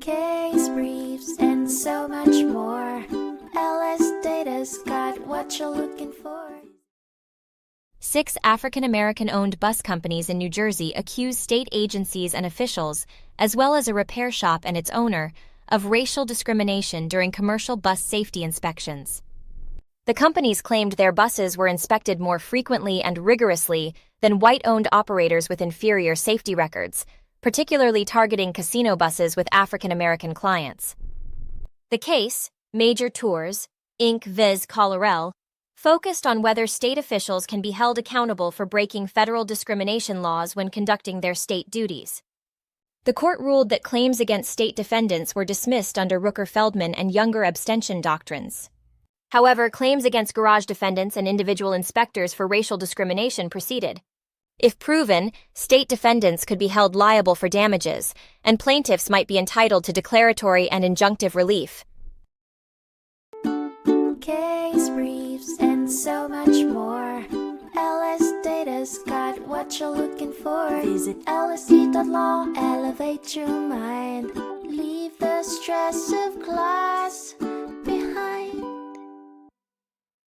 case briefs, and so much more. LSData's got what you're looking for. 6 African American-owned bus companies in New Jersey accuse state agencies and officials, as well as a repair shop and its owner, of racial discrimination during commercial bus safety inspections. The companies claimed their buses were inspected more frequently and rigorously than white-owned operators with inferior safety records, particularly targeting casino buses with African American clients. The case, Major Tours, Inc. viz. Colorel, focused on whether state officials can be held accountable for breaking federal discrimination laws when conducting their state duties. The court ruled that claims against state defendants were dismissed under Rooker-Feldman and younger abstention doctrines. However, claims against garage defendants and individual inspectors for racial discrimination proceeded. If proven, state defendants could be held liable for damages, and plaintiffs might be entitled to declaratory and injunctive relief. Case briefs, and so much more. LSData's got what you're looking for. Visit lsd.law, elevate your mind. Leave the stress of class.